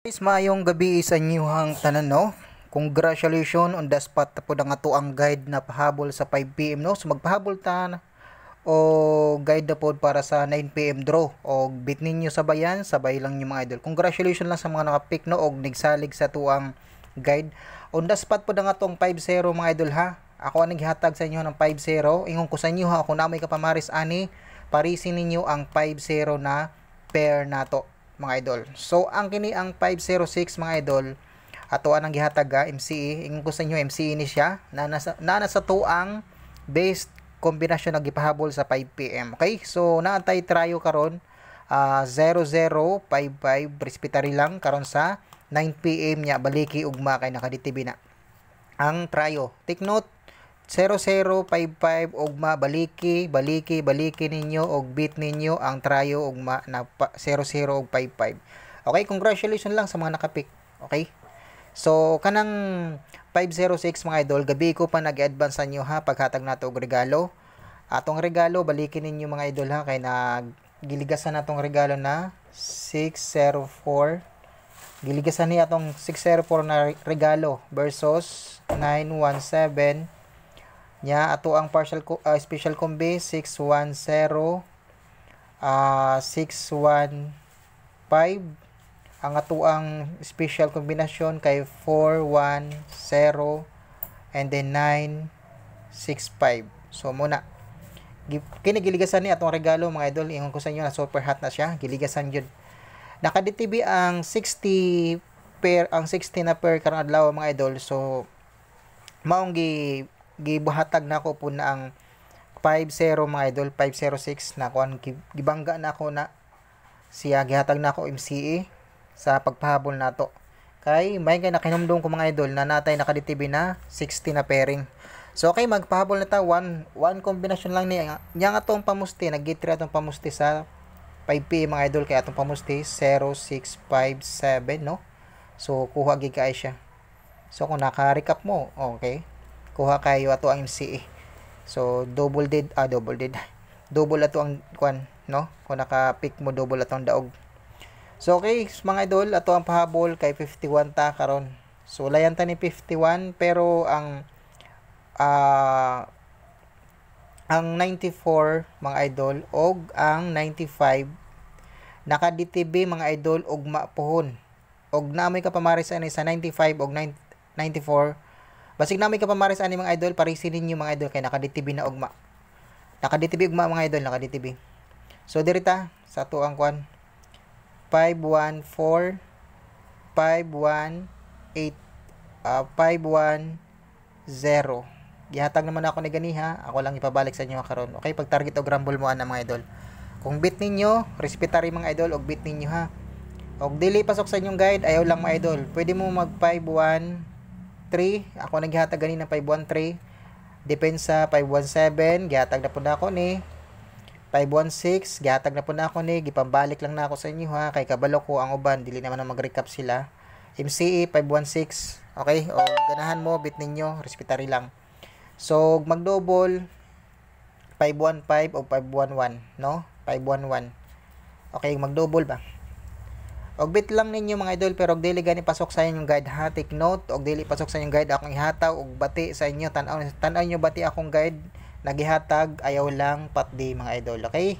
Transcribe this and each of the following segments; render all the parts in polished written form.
Guys, maayong gabi sa inyong tanan, no? Congratulations on the spot po ang ato ang guide na pahabol sa 5 PM, no? So magpahabol ta o guide na po para sa 9 PM draw o bit ninyo sabayan, sabay lang yung mga idol. Congratulations lang sa mga nakapick, no? Og nigsalig sa tuang guide. On the spot po ang atong 5-0 mga idol, ha? Ako ang naghatag sa inyo ng 5-0. Ingon ko sa inyo, ha, kung namoy kapamaris ani, parisin ninyo ang 5-0 na pair nato mga idol. So ang kini ang 506 mga idol, ato anang gihatag MCE. Ingon ko sa inyo, MCE ni siya na nasa tuang based kombinasyon na gipahabol sa 5 PM. Okay, so naantay tryo karon 0055 respetary lang karon sa 9 PM nya baliki ugma kay nakaditibi na ang tryo. Take note, 0055 ugma baliki ninyo og beat ninyo ang tryo ugma na 00 ug 55. Okay, congratulations lang sa mga nakapick. Okay, so kanang 506 mga idol, gabi ko pa nag-advance sa inyo, ha, paghatag nato og regalo. Atong regalo baliki ninyo mga idol, ha, kay giligasan natong regalo na 604. Giligasan ni atong 604 na regalo versus 917 nya ato ang special combi 610 615. Ang ato ang special kombinasyon kay 410 and then 965. So muna kini giligasan ni atong regalo mga idol. Ingon ko sa inyo na super hot na siya, giligasan yun. Naka-DTB ang 60 pair, ang 60 na pair karong adlaw mga idol. So maong gibuhatag na ko po na ang 50 mga idol, 506 na kuan, gibangga na ako na siya, gihatag na ako MCE sa pagpahabol nato. Kay may kay nakinumdum ko mga idol na natay naka-DTB na 60 na pairing. So okay, magpahabol na ta, one kombinasyon lang ni nya atong pamusti, nag-gitri atong pamusti sa 5 PM mga idol, kay atong pamusti 0657, no? So kuha gid kay siya. So kung naka-recap mo, okay, kuha kayo ato ang MCE. So double ato ang kwan, no? Kung naka-pick mo, double atong daog. So okay mga idol, ato ang pahabol kay 51 ta karon. So layan ta ni 51, pero ang 94 mga idol og ang 95 naka-DTB mga idol ugma pohon. Og namoy ka pamaris ani sa 95 og 94. Basig namoy ka pamaris ani mga idol, parisin ninyo mga idol kay naka-DTB na ugma. Naka-DTB ugma mga idol, naka-DTB. So dirita sa ato ang kwan 514 518 510. Gihatag naman ako ni ganiha, ako lang ipabalik sa inyo karon. Okay, pag target og rumble mo ana mga idol. Kung bit ninyo, respetary mga idol, og bit ninyo, ha. Og dili pasok sa inyong guide, ayaw lang mga idol. Pwede mo mag 513, ako naghihatag ganina 513. Depensa 517, gihatag na pud ako ni 516, gihatag na pud ako ni, gipambalik lang na ako sa inyo, ha, kay kabalo ko ang uban, dili naman na mag-recap sila. MCE 516. Okay, o ganahan mo bit ninyo, respetary lang. So mag-double 515 o 511, no? 511. Okay, mag-double ba? Og bit lang ninyo mga idol, pero og dili gani pasok sa inyong guide, ha. Take note, og dili pasok sa inyong guide akong ihataw og bati sa inyo. Tan-aw nyo bati akong guide nagihatag, ayaw lang patdi mga idol. Okay?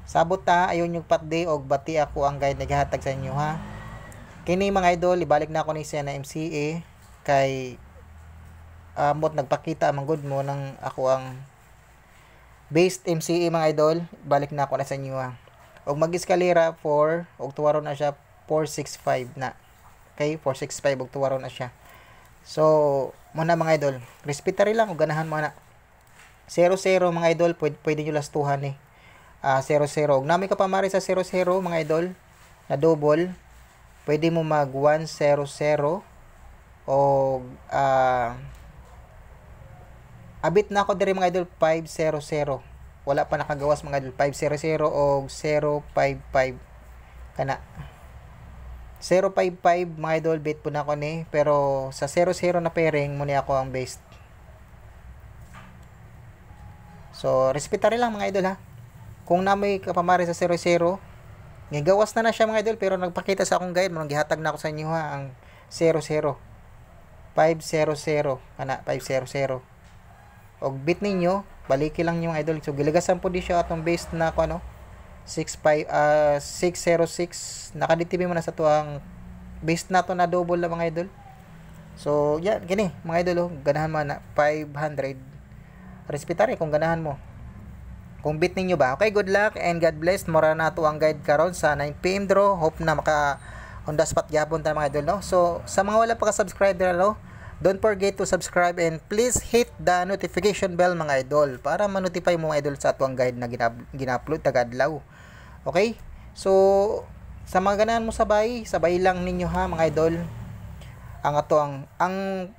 Sabot ta, ayaw nyo patdi og bati ako ang guide nagihatag sa inyo, ha. Kini mga idol, ibalik na ako ni siya na MCA kay amot nagpakita man good mo ng ako ang based MCA mga idol. Balik na ako na sa inyo, ha. Og mag-eskalera 4 og tuwaro na siya 465 na. Okay, 465 og tuwaro na siya. So muna mga idol, respetary lang og ganahan mo na 00 mga idol, pwede nyo lastuhan ni 00. Og nami ka pamari sa 00 mga idol na double, pwede mo mag 100 o abit na ako diri mga idol 500. Wala pa nakagawas mga idol, 500 o 055 kana 055 mga idol, bit po na ako ni, pero sa 00 na pairing muna ako ang best. So respetary lang mga idol, ha. Kung namoy kapamari sa 00, Ngayon na siya mga idol, pero nagpakita sa akong guide, manong gihatag na ako sa inyo ha, ang 00 500 kana 500. Og bit ninyo, baliki lang yung idol. So gilagasan po di siya atong base na ko ano 606 nakaditibi mo na sa tuang base na to na double na mga idol. So yan gini mga idol, ganahan mo na 500. Respetare kung ganahan mo. Kung bit ninyo ba. Okay, good luck and God bless. Mora na to ang guide karon sa 9 PM draw. Hope na maka on the spot gyapon ta mga idol no. So sa mga wala pa ka-subscribe no, don't forget to subscribe and please hit the notification bell mga idol para ma-notify mo mga idol sa atong guide na gina-upload tagadlaw. Okay? So sa mga ganahan mo sabay lang ninyo ha mga idol. Ang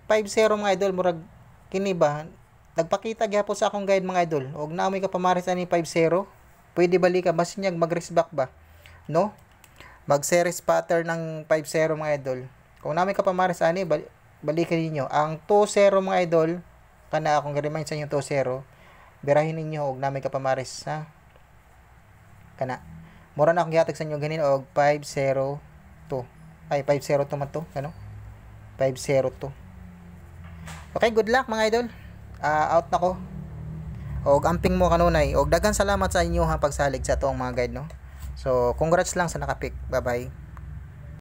50 mga idol murag kini ba nagpakita gyapon sa akong guide mga idol. Og naamoy ka pamaris ani 50, pwede balikan basin niya mag-race back ba. No? Mag-series pattern ng 50 mga idol. Kung naamoy ka pamaris ani balikan niyo. Ang 20 mga idol, kana akong remind sa inyo 20, birahin ninyo og naamoy ka pamaris ha. Kana. Mura na akong gihatag sa inyo ganin og 502. Ay 502 man to, ano? 502. Okay, good luck mga idol. Out na ko. Og amping mo kanunay. Og daghang salamat sa inyo ha pagsalig sa atong mga guide no. So congrats lang sa nakapik. Bye bye.